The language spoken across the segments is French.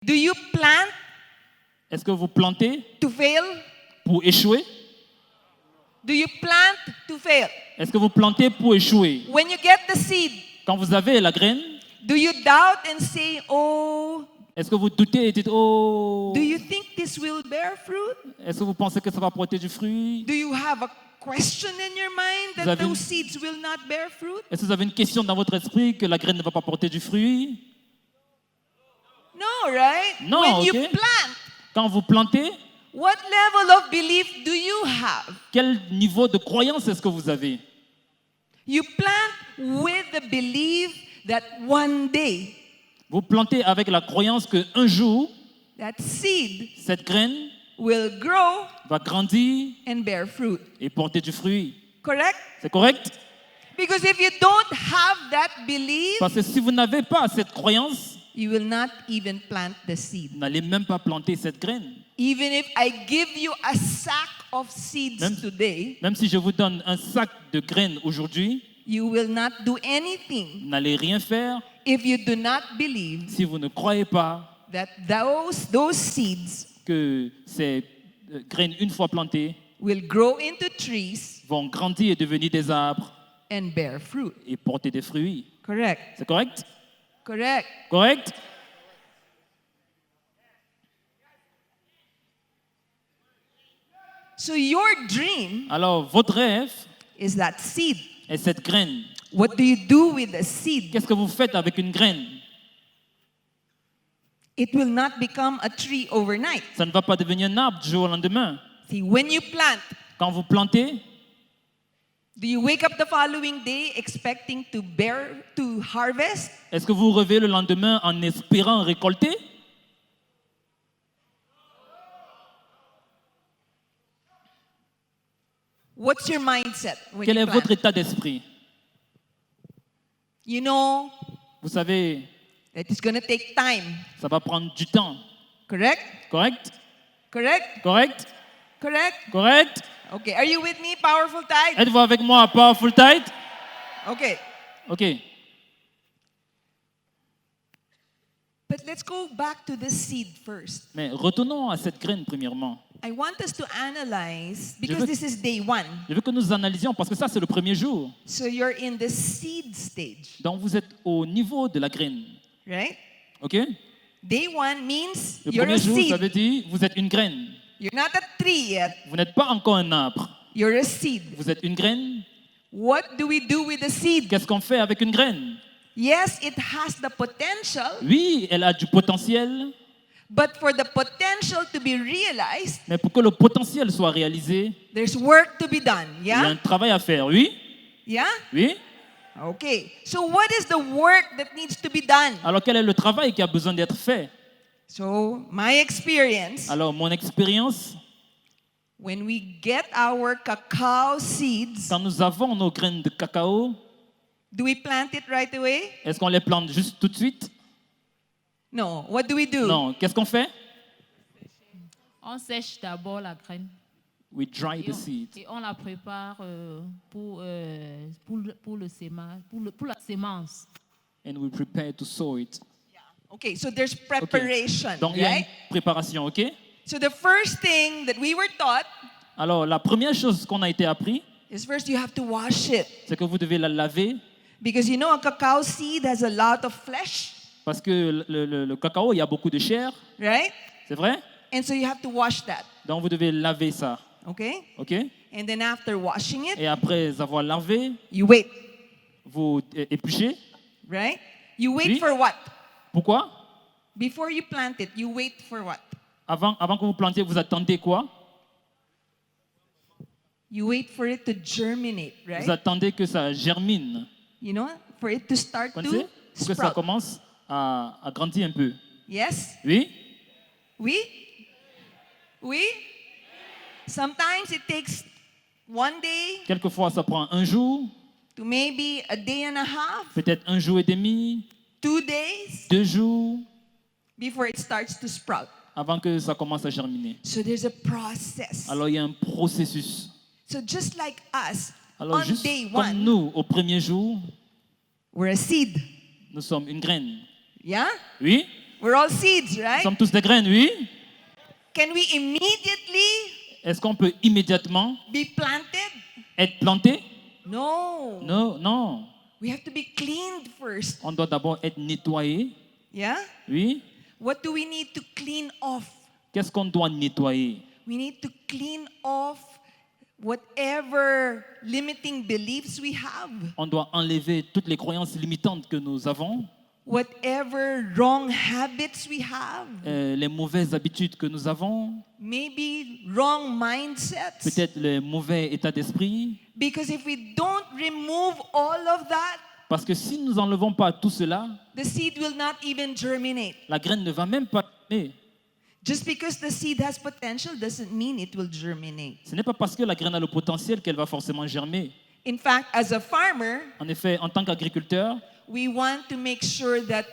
Do you plant Est-ce que vous plantez to fail? pour échouer? Do you plant to fail? Est-ce que vous plantez pour échouer? When you get the seed, Quand vous avez la graine, do you doubt and say, oh, est-ce que vous doutez et dites, oh, do you think this will bear fruit? est-ce que vous pensez que ça va porter du fruit? Do you have a question in your mind Vous that avez une- those seeds will not bear fruit? Est-ce que vous avez une question dans votre esprit que la graine ne va pas porter du fruit? No, right? No, When you okay. plant, Quand vous plantez, what level of belief do you have? quel niveau de croyance est-ce que vous avez? You plant with the belief that one day Vous plantez avec la croyance qu'un jour, that seed cette graine will grow va grandir and bear fruit. et porter du fruit. Correct? C'est correct? Because if you don't have that belief, Parce que si vous n'avez pas cette croyance, you will not even plant the seed. vous n'allez même pas planter cette graine. Even if I give you a sack of seeds Même- today, Même si je vous donne un sac de graines aujourd'hui, you will not do anything vous n'allez rien faire if you do not believe si vous ne croyez pas that those seeds que ces graines, une fois plantées, will grow into trees vont grandir et devenir des arbres and bear fruit. et porter des fruits. Correct. C'est correct? Correct. Correct? So your dream Alors, votre rêve is that seed. est cette graine. What do you do with the seed? Qu'est-ce que vous faites avec une graine? It will not become a tree overnight. Ça ne va pas devenir un arbre du jour au lendemain. See, when you plant, Quand vous plantez, do you wake up the following day expecting to harvest? est-ce que vous vous réveillez le lendemain en espérant récolter? What's your mindset when Quel you est plant? votre état d'esprit? You know Vous savez, that it's going to take time. ça va prendre du temps. Correct? Correct? Correct? Correct? Correct? Correct? Okay. Are you with me, Powerful Tide? Êtes-vous avec moi à Powerful Tide? Okay. OK. But let's go back to the seed first. Mais retournons à cette graine premièrement. I want us to analyze because veux- this is day one. Je veux que nous analysions parce que ça, c'est le premier jour. So you're in the seed stage, Donc, vous êtes au niveau de la graine. right? OK? Day one means Le you're premier a jour, ça seed. veut dire vous êtes une graine. You're not a tree yet. Vous n'êtes pas encore un arbre. You're a seed. Vous êtes une graine. What do we do with the seed? Qu'est-ce qu'on fait avec une graine? Yes, it has the potential, Oui, elle a du potentiel, but for the potential to be realized, mais pour que le potentiel soit réalisé, there's work to be done. il y a un Yeah? travail à faire. Oui? Yeah? Oui? Okay. So what is the work that needs to be done? Alors, quel est le travail qui a besoin d'être fait? So my experience, Alors, mon expérience, when we get our cacao seeds, quand nous avons nos graines de cacao, do we plant it right away? est-ce qu'on les plante juste tout de suite? No. What do we do? Non. Qu'est-ce qu'on fait? On sèche d'abord la graine We dry et the seed. on la prépare pour la sémence. And we prepare to sow it. Okay, so there's preparation, Donc, il y a une right? préparation, OK? So the first thing that we were taught Alors, la première chose qu'on a été appris, is first you have to wash it. c'est que vous devez la laver Because you know a cacao seed has a lot of flesh, parce que le cacao, il y a beaucoup de chair, right? c'est vrai? And so you have to wash that, Donc, vous devez laver ça, okay? OK? And then after washing it, Et après avoir lavé, you wait, vous épluchez. right? You wait Oui. for what? Pourquoi? Before you plant it, you wait for what? Avant que vous plantiez, vous attendez quoi? You wait for it to germinate, Vous right? attendez que ça germine. You know, for it to start Vous connaissez? to Pour que ça sprout. commence à grandir un peu. Yes? Oui? Oui? Oui? Sometimes it takes one day Quelquefois, ça prend un jour, to maybe a day and a half, peut-être un jour et demi, 2 days 2 jours, before it starts to sprout. avant que ça commence à germiner. So there's a process. Alors, il y a un processus. So just like us, Alors, on juste day comme one, nous, au premier jour, we're a seed. nous sommes une graine. Yeah? Oui? We're all seeds, Nous right? sommes tous des graines, oui. Can we immediately Est-ce qu'on peut immédiatement be planted? être planté? No. Non, non. We have to be cleaned first. On doit d'abord être nettoyé, Yeah? oui. What do we need to clean off? Qu'est-ce qu'on doit nettoyer? We need to clean off whatever limiting beliefs we have, On doit enlever toutes les croyances limitantes que nous avons, whatever wrong habits we have, les mauvaises habitudes que nous avons, maybe wrong mindsets. peut-être les mauvais états d'esprit. Because if we don't remove all of that, Parce que si nous n'enlevons pas tout cela, the seed will not even germinate. la graine ne va même pas germer. Just because the seed has potential doesn't mean it will germinate. Ce n'est pas parce que la graine a le potentiel qu'elle va forcément germer. In fact, as a farmer, En effet, en tant qu'agriculteur, we want to make sure that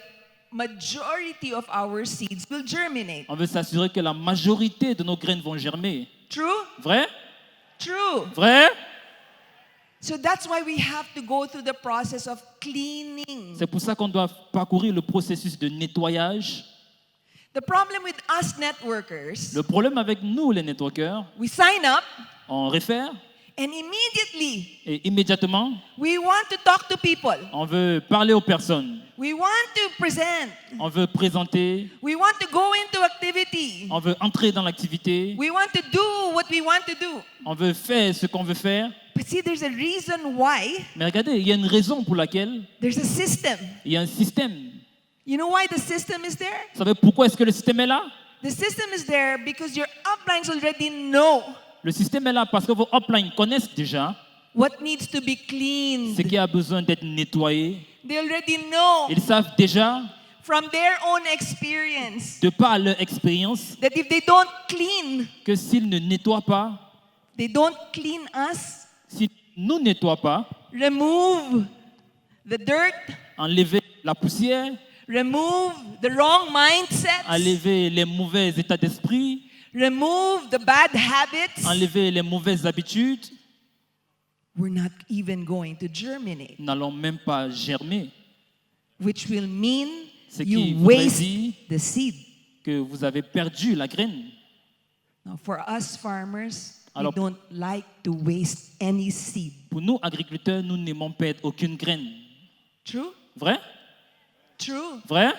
majority of our seeds will germinate. on veut s'assurer que la majorité de nos graines vont germer. True? Vrai? True. Vrai? So that's why we have to go through the process of cleaning. C'est pour ça qu'on doit parcourir le processus de nettoyage. The problem with us networkers, Le problème avec nous, les networkers, we sign up on réfère and immediately et immédiatement, we want to talk to people. on veut parler aux personnes. We want to present. On veut présenter, We want to go into activity. on veut entrer dans l'activité, We want to do what we want to do. on veut faire ce qu'on veut faire. But see, there's a reason why. Mais regardez, il y a une raison pour laquelle There's a system. il y a un système. You know why the system is there? Vous savez pourquoi est-ce que le système est là? The system is there because your uplines already know Le système est là parce que vos uplines connaissent déjà what needs to be ce cleaned. qui a besoin d'être nettoyé. They already know Ils savent déjà, from their own experience de par leur expérience, that if they don't clean, que s'ils ne nettoient pas, they don't clean us, s'ils ne nous nettoient pas, remove the dirt, enlever la poussière, remove the wrong mindsets, enlever les mauvais états d'esprit, remove the bad habits, enlever les mauvaises habitudes, we're not even going to germinate, nous n'allons même pas germer. which will mean Ce qui you voudrait waste dire the seed. que vous avez perdu la graine. Now, for us farmers, Alors- we don't like to waste any seed. Pour nous, agriculteurs, nous n'aimons perdre aucune graine. True? Vrai? True. Vrai?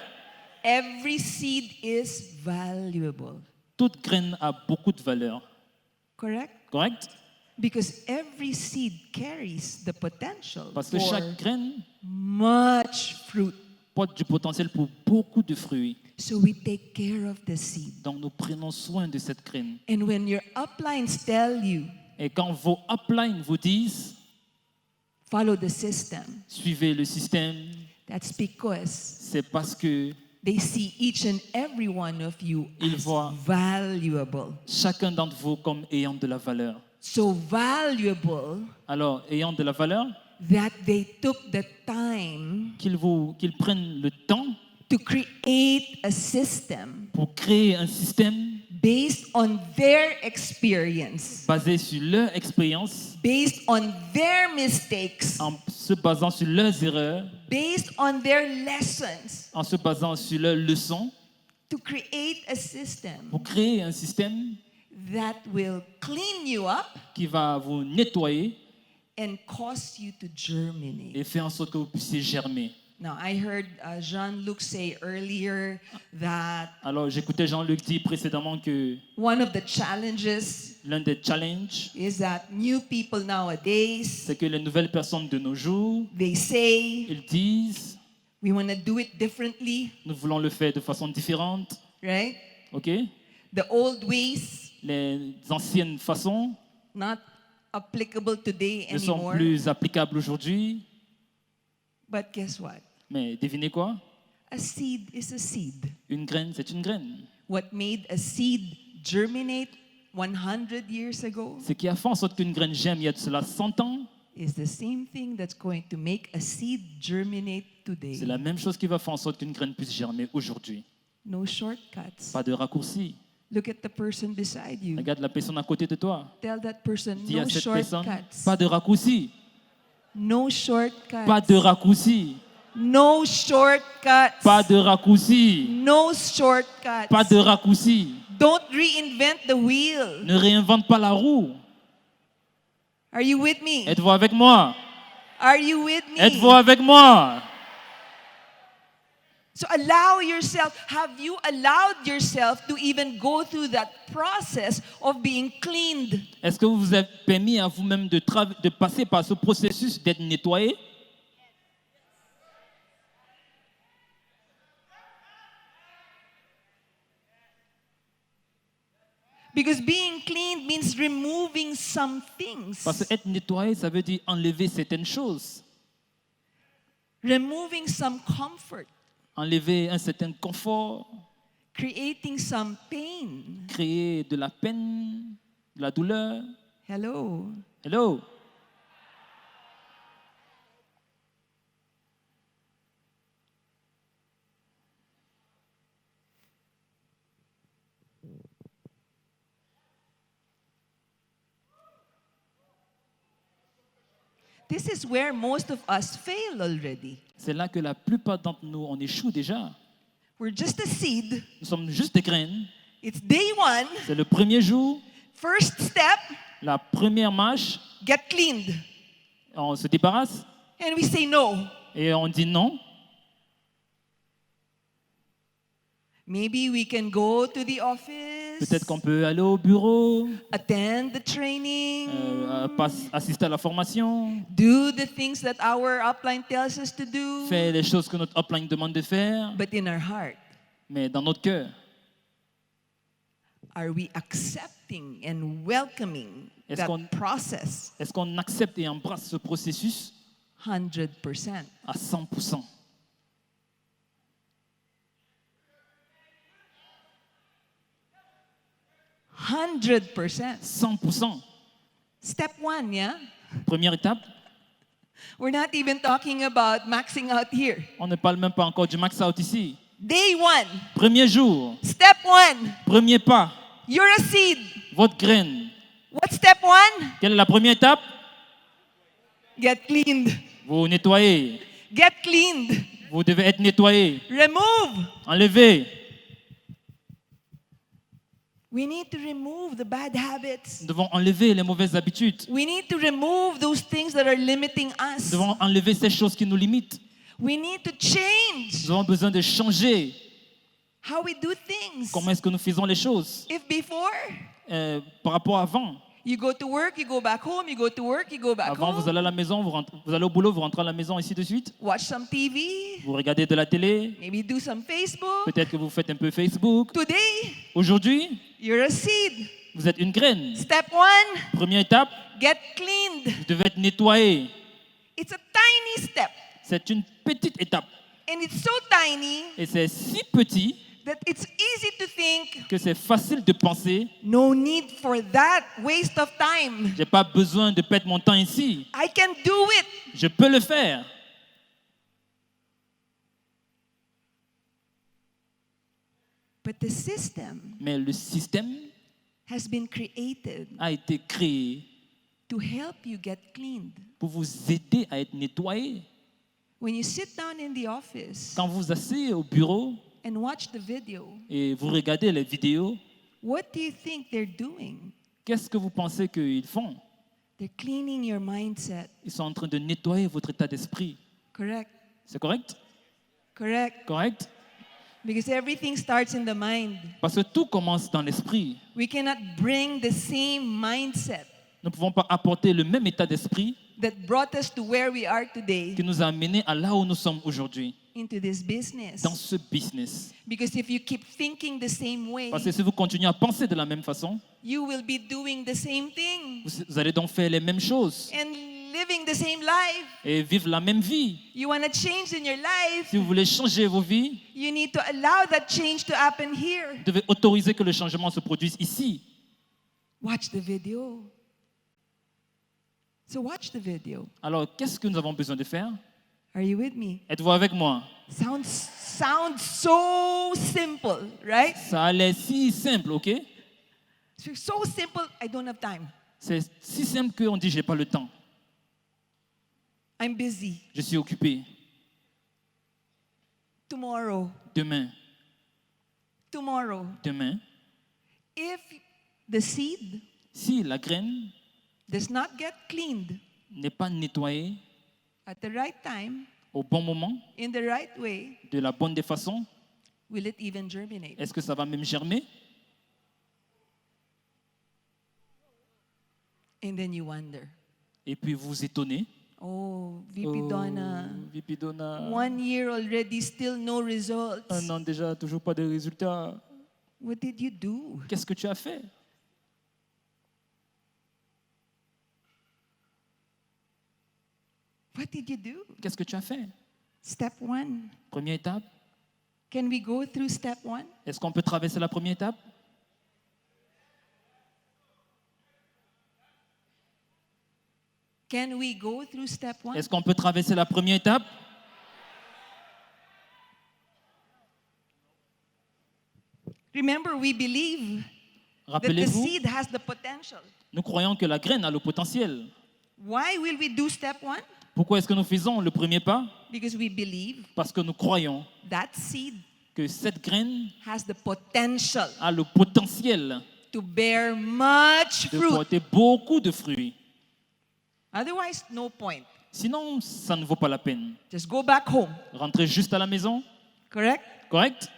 Every seed is valuable. Toute graine a beaucoup de valeur. Correct? Correct? Because every seed carries the potential Parce que for chaque graine much fruit. porte du potentiel pour beaucoup de fruits. So we take care of the seed. Donc nous prenons soin de cette graine. And when your uplines tell you, Et quand vos uplines vous disent, follow the system, suivez le système, that's because c'est parce que they see each and every one of you Ils as voient. valuable. chacun d'entre vous comme ayant de la valeur. So valuable Alors, ayant de la valeur, that they took the time qu'ils prennent le temps to create a system pour créer un système based on their experience, basé sur leur expérience, based on their mistakes, en se basant sur leurs erreurs, based on their lessons, en se basant sur leurs leçons, to create a system pour créer un système that will clean you up qui va vous nettoyer and cause you to germinate. et faire en sorte que vous puissiez germer. Now, I heard Jean-Luc say earlier that Alors, j'écoutais Jean-Luc dire précédemment que one of the challenges l'un des challenges, is that new people nowadays, c'est que les nouvelles personnes de nos jours, they say, ils disent, we want to do it differently, nous voulons le faire de façon différente, right? ok? The old ways, Les anciennes façons not applicable today ne sont anymore. plus applicables aujourd'hui. But guess what? Mais devinez quoi? A seed is a seed. Une graine, c'est une graine. What made a seed germinate 100 years ago Ce qui a fait en sorte qu'une graine germe il y a de cela 100 ans, is the same thing that's going to make a seed germinate today. c'est la même chose qui va faire en sorte qu'une graine puisse germer aujourd'hui. No shortcuts. Pas de raccourci. Look at the person beside you. Regarde la personne à côté de toi. Tell that person, Dis à no cette personne, shortcuts. pas de raccourci. No shortcuts. Pas de raccourci. No shortcuts. Pas de raccourci. No shortcuts. Pas de raccourci. Don't reinvent the wheel. Ne réinvente pas la roue. Are you with me? Êtes-vous avec moi? Are you with me? Êtes-vous avec moi? So have you allowed yourself to even go through that process of being cleaned? Est-ce que vous vous avez permis à vous-même de passer par ce processus d'être nettoyé? Because being cleaned means removing some things. Parce que être nettoyé, ça veut dire enlever certaines choses. Removing some comfort. Enlever un certain confort, Creating some pain. créer de la peine, de la douleur. Hello. Hello? This is where most of us fail already. C'est là que la plupart d'entre nous, on échoue déjà. We're just a seed. Nous sommes juste des graines. It's day one. C'est le premier jour, First step, la première marche. get cleaned. On se débarrasse And we say no. et on dit non. Maybe we can go to the office, Peut-être qu'on peut aller au bureau, attend the training, assister à la formation, do the things that our upline tells us to do. faire les choses que notre upline demande de faire. But in our heart, Mais dans notre cœur, are we accepting and welcoming Est-ce that qu'on- process est-ce qu'on accepte et embrasse ce processus 100%? à 100%? Hundred percent. 100%. Step one, yeah? Première étape, We're not even talking about maxing out here. on ne parle même pas encore du max out ici. Day one, Premier jour, step one, premier pas, you're a seed. votre graine. What's step one? Quelle est la première étape? Get cleaned. Vous nettoyez. Get cleaned. Vous devez être nettoyé. Remove. Enlevez. We need to remove the bad habits. Nous devons enlever les mauvaises habitudes. We need to remove those things that are limiting Nous us. devons enlever ces choses qui nous limitent. We need to change Nous avons besoin de changer how we do things. comment est-ce que nous faisons les choses If before par rapport à avant. you go to work, you go back home, you go to work, you go back Avant, vous home, allez à la maison, vous allez au boulot, vous rentrez à la maison, ainsi de suite. watch some TV, Vous regardez de la télé. maybe do some Facebook. Peut-être que vous faites un peu Facebook. Today, Aujourd'hui, you're a seed. vous êtes une graine. Step one, Première étape, get cleaned. vous devez être nettoyé. It's a tiny step. C'est une petite étape. And it's so tiny Et c'est si petit that it's easy to think, que c'est facile de penser, no need for that waste of time. j'ai pas besoin de perdre mon temps ici. I can do it. Je peux le faire. But the system Mais le système has been created a été créé to help you get cleaned. pour vous aider à être nettoyé. When you sit down in the office Quand vous asseyez au bureau and watch the video, et vous regardez les vidéos, what do you think they're doing? qu'est-ce que vous pensez qu'ils font? They're cleaning your mindset. Ils sont en train de nettoyer votre état d'esprit. Correct? C'est correct? Correct. Correct? Because everything starts in the mind. Parce que tout commence dans l'esprit. We cannot bring the same mindset Nous ne pouvons pas apporter le même état d'esprit that brought us to where we are today qui nous a amenés à là où nous sommes aujourd'hui, into this business. dans ce business. Because if you keep thinking the same way, Parce que si vous continuez à penser de la même façon, you will be doing the same thing vous allez donc faire les mêmes choses and living the same life. et vivre la même vie. You want to change in your life, Si vous voulez changer vos vies, you need to allow that change to happen here. vous devez autoriser que le changement se produise ici. Watch the video. So watch the video. Alors, qu'est-ce que nous avons besoin de faire? Are you with me? Êtes-vous avec moi? Sounds so simple, right? Ça a l'air si simple, ok? It's so simple, I don't have time. C'est si simple qu'on dit j'ai pas le temps. I'm busy. Je suis occupé. tomorrow, demain, if the seed si la graine does not get cleaned n'est pas nettoyée at the right time, au bon moment, in the right way, de la bonne des façons, will it even germinate? est-ce que ça va même germer? And then you wonder, Et puis vous vous étonnez. oh, VP Oh, Donna, VP Donna, 1 year already, still no results. un an déjà, toujours pas de résultats. What did you do? Qu'est-ce que tu as fait? What did you do? Qu'est-ce que tu as fait? Step 1. Première étape. Can we go through step 1? Est-ce qu'on peut traverser la première étape? Can we go through step 1? Est-ce qu'on peut traverser la première étape? Remember, we believe that the Rappelez-vous, seed has the potential. nous croyons que la graine a le potentiel. Why will we do step 1? Pourquoi est-ce que nous faisons le premier pas? Because we believe Parce que nous croyons that seed que cette graine has the potential a le potentiel to bear much de fruit. porter beaucoup de fruits. Otherwise, no point. Sinon, ça ne vaut pas la peine. Just go back home. Rentrer juste à la maison, Correct? correct?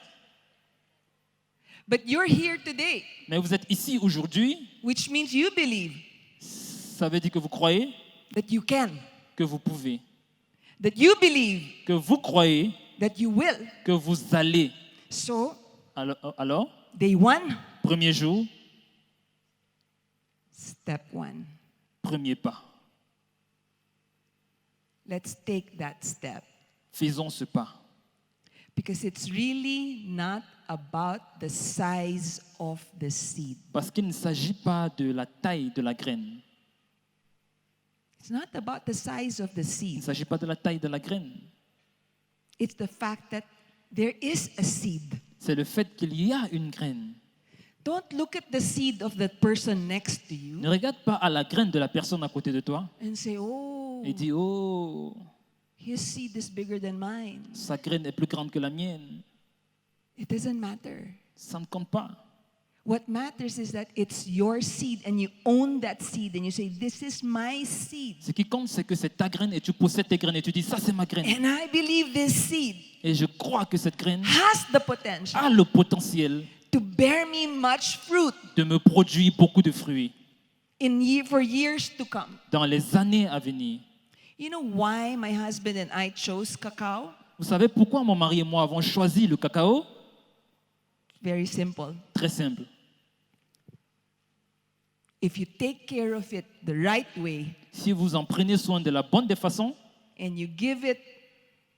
But you're here today, Mais vous êtes ici aujourd'hui, which means you believe ça veut dire que vous croyez that you can, que vous pouvez, that you believe que vous croyez that you will. que vous allez. So, Alors, day 1, premier jour, step 1. premier pas. Let's take that step. Faisons ce pas. Because it's really not about the size of the seed. Parce qu'il ne s'agit pas de la taille de la graine. It's not about the size of the Il ne seed. s'agit pas de la taille de la graine. It's the fact that there is a seed. C'est le fait qu'il y a une graine. Don't look at the seed of the person next to Ne you regarde pas à la graine de la personne à côté de toi and say, oh, et dis, oh, his seed is bigger than mine. sa graine est plus grande que la mienne. It doesn't matter. Ça ne compte pas. What matters is that it's your seed and you own that seed and you say, this is my seed. Ce qui compte, c'est que c'est ta graine et tu possèdes tes graines et tu dis, ça c'est ma graine. And I believe this seed Et je crois que cette graine has the potential a le potentiel to bear me much fruit de me produire beaucoup de fruits for years to come. dans les années à venir. You know why my husband and I chose cacao? Vous savez pourquoi mon mari et moi avons choisi le cacao? Very simple. Très simple. If you take care of it the right way Si vous en prenez soin de la bonne des façons, and you give it,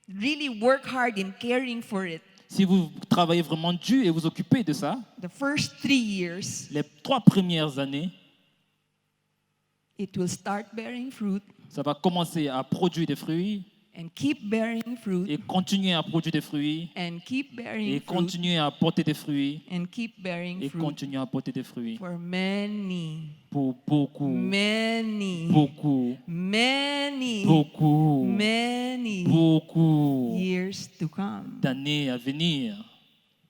really work hard in caring for it, si vous travaillez vraiment dur et vous occupez de ça, the first 3 years, les 3 premières années, it will start bearing fruit ça va commencer à produire des fruits and keep bearing et fruit continuer à produire des fruits and keep bearing et fruit continuer à porter des fruits and keep bearing et fruit continuer à porter des fruits for many, pour beaucoup, many, beaucoup, many, beaucoup, many beaucoup years to come. d'années à venir.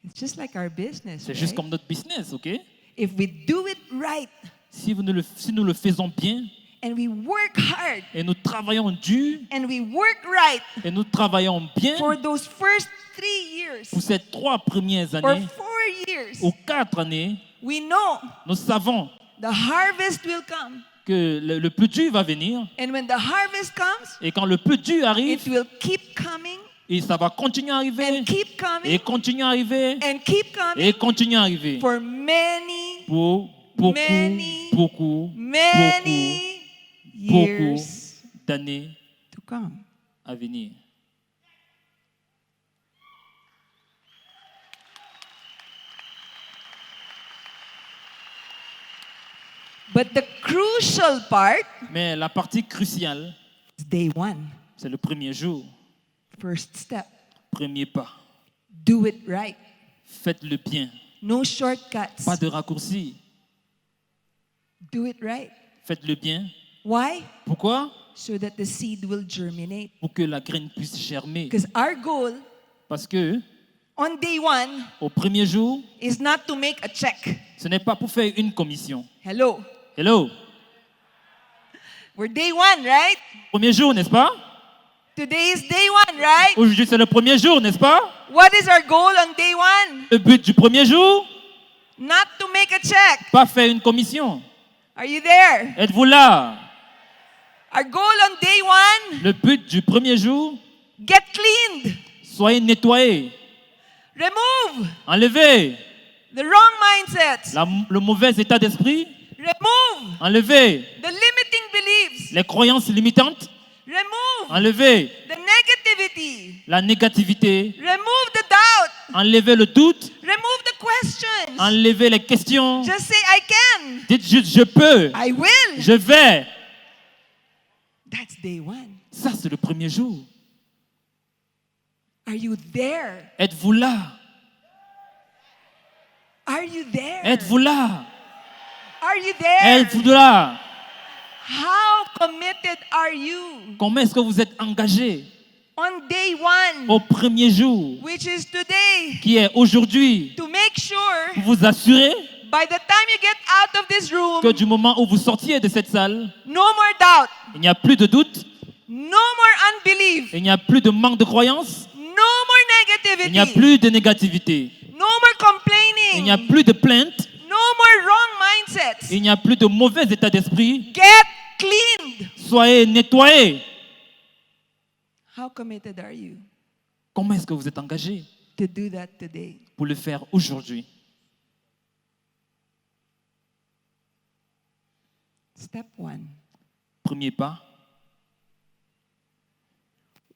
It's just like our business, C'est juste right? comme notre business, ok? If we do it right Si nous le faisons bien and we work hard et nous travaillons dur and we work right et nous travaillons bien for those first 3 years pour ces 3 premières or années 4 years, ou 4 années, we know nous savons the harvest will come. que le plus dur va venir And when the harvest comes, et quand le plus dur arrive, it will keep coming et ça va continuer à arriver and keep coming et continuer à arriver and keep coming et continuer à arriver for many, pour beaucoup, many, beaucoup, many beaucoup years d'années to come. à venir. But the crucial part Mais la partie cruciale, is day 1, c'est le premier jour, first step. premier pas. Do it right. Faites-le bien, No shortcuts. pas de raccourcis. Do it right. Faites-le bien. Why? Pourquoi? So that the seed will germinate. Pour que la graine puisse germer. Because our goal Parce que on day one au premier jour, is not to make a check. ce n'est pas pour faire une commission. Hello. Hello. We're day one, right? Premier jour, n'est-ce pas? Today is day one, right? Aujourd'hui, c'est le premier jour, n'est-ce pas? What is our goal on day one? Le but du premier jour, Not to make a check. pas faire une commission. Are you there? Êtes-vous là? Our goal on day one, Le but du premier jour, get cleaned. soyez nettoyés, Remove enlevez the wrong mindsets. le mauvais état d'esprit, Remove enlevez the limiting beliefs. les croyances limitantes, Remove enlevez the negativity. la négativité, Remove the doubt. enlevez le doute, Remove the questions. enlevez les questions. Just say, I can. Dites juste je peux, I will. je vais. That's day one. Ça, c'est le premier jour. Are you there? Êtes-vous là? Are you there? Êtes-vous là? Are you there? Êtes-vous là? How committed are you Comment est-ce que vous êtes engagé on day one, au premier jour, which is today, qui est aujourd'hui, to make sure pour vous assurer by the time you get out of this room, que du moment où vous sortiez de cette salle, no more doubt, il n'y a plus de doute, no more unbelief, il n'y a plus de manque de croyance, no more il n'y a negativity, plus de négativité, no more complaining, il n'y a plus de plainte, no more wrong mindsets. il n'y a plus de mauvais état d'esprit. Get cleaned. Soyez nettoyés. How committed are you Comment est-ce que vous êtes engagé to do that today? pour le faire aujourd'hui? Step one. Premier pas,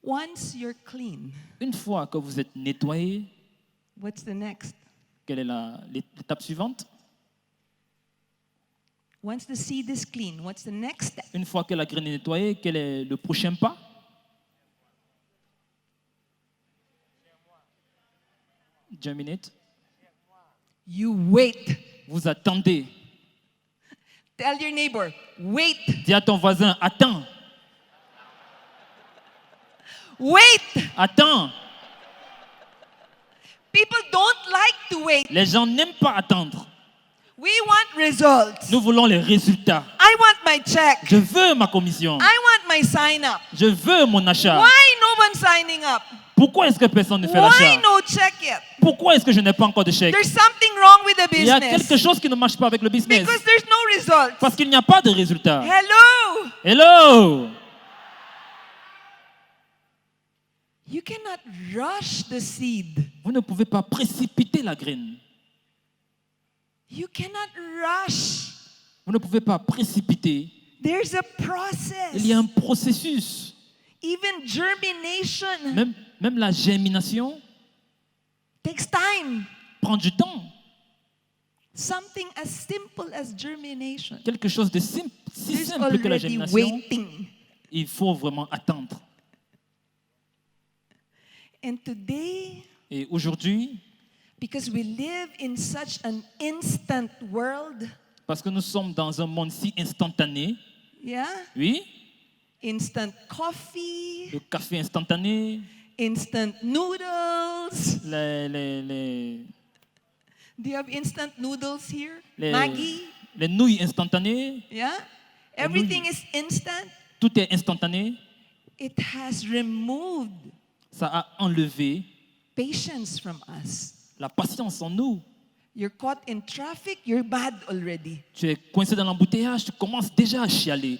Once you're clean, une fois que vous êtes nettoyé, what's the next? quelle est l'étape suivante? Once the seed is clean, what's the next step? Une fois que la graine est nettoyée, quel est le prochain pas? Germinate. You wait. Vous attendez. Tell your neighbor, wait. Dis à ton voisin, attends, Wait. attends. People don't like to wait. Les gens n'aiment pas attendre. We want results. Nous voulons les résultats. I want my check. Je veux ma commission. I want my sign up. Je veux mon achat. Why no one signing up? Pourquoi est-ce que personne ne fait Why l'achat? no check yet? Pourquoi est-ce que je n'ai pas encore de chèque? There's something wrong with the Il y a quelque business. chose qui ne marche pas avec le business. Because there's no results. Parce qu'il n'y a pas de résultat. Hello. Hello! You cannot rush the seed. Vous ne pouvez pas précipiter la graine. You cannot rush. Vous ne pouvez pas précipiter. There's a process. Il y a un processus. Even germination Même la germination takes time. prend du temps. Something as simple as germination Quelque chose de simple, si is simple que la already germination, waiting. il faut vraiment attendre. And today, Et aujourd'hui, because we live in such an instant world, parce que nous sommes dans un monde si instantané, yeah, oui, instant coffee, le café instantané, instant noodles. les Do you have instant noodles here? Maggie, nouilles instantanées, yeah? Everything is instant. tout est instantané. It has removed Ça a enlevé patience from us. la patience en nous. You're caught in traffic, you're mad already. Tu es coincé dans l'embouteillage, tu commences déjà à chialer.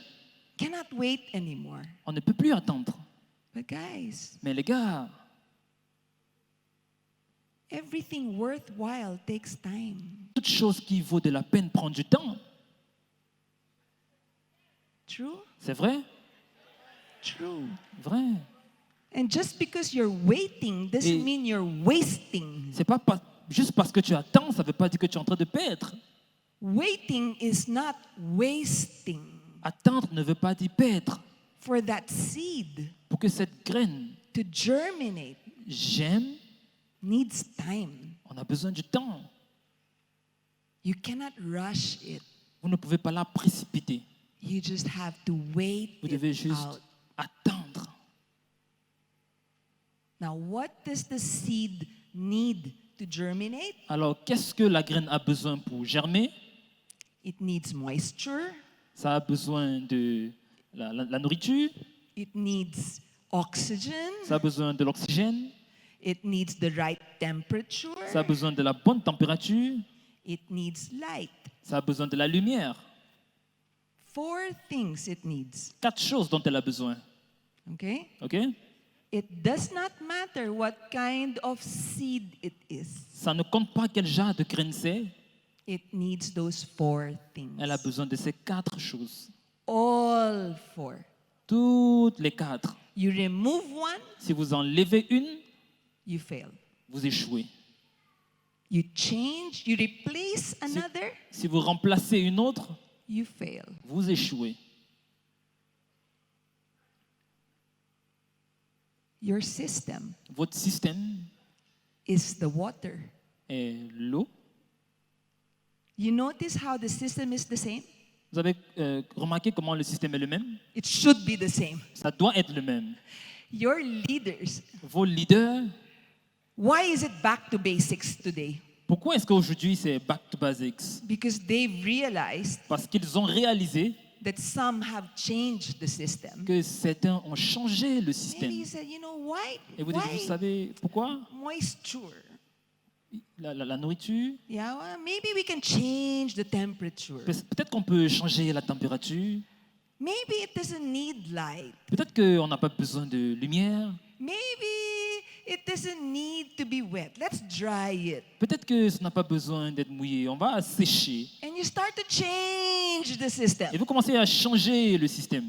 Cannot wait anymore. On ne peut plus attendre. But guys, Mais les gars, everything worthwhile takes time. toute chose qui vaut de la peine prend du temps. True? C'est vrai? True. Vrai. And just because you're waiting doesn't Et- mean you're wasting. C'est pas juste parce que tu attends, ça ne veut pas dire que tu es en train de perdre. Waiting is not wasting. Attendre ne veut pas dire perdre. For that seed Pour que cette graine to germinate germe, needs time. on a besoin du temps. You cannot rush it. Vous ne pouvez pas la précipiter. You just have to wait Vous devez it juste out. attendre. Now, what does the seed need to germinate? Alors, qu'est-ce que la graine a besoin pour germer? It needs moisture. Ça a besoin de la nourriture, It needs oxygen. ça a besoin de l'oxygène, It needs the right temperature. ça a besoin de la bonne température, It needs light. ça a besoin de la lumière. 4 things it needs. 4 choses dont elle a besoin. Okay? OK? It does not matter what kind of seed it is. Ça ne compte pas quel genre de graine c'est. It needs those 4 things. Elle a besoin de ces 4 choses. All 4. Toutes les 4. You remove one, Si vous enlevez une, you fail. vous échouez. You change, you replace another, Si vous remplacez une autre, you fail. vous échouez. Your system Votre système is the water. est l'eau. You notice how the system is the same? Vous avez remarqué comment le système est le même? It should be the same. Ça doit être le même. Your leaders, Vos leaders, why is it back to basics today? pourquoi est-ce qu'aujourd'hui c'est back to basics? Because they've realized Parce qu'ils ont réalisé that some have changed the system. que certains ont changé le Maybe système. you said, you know, why? Et vous dites, vous savez pourquoi? Moisture. La nourriture, Yeah, well, maybe we can change the temperature. peut-être qu'on peut changer la température, Maybe it doesn't need light. peut-être qu'on n'a pas besoin de lumière, Maybe it doesn't need to be wet. Let's dry it. peut-être que ça n'a pas besoin d'être mouillé, on va sécher. And you start to change the system. Et vous commencez à changer le système.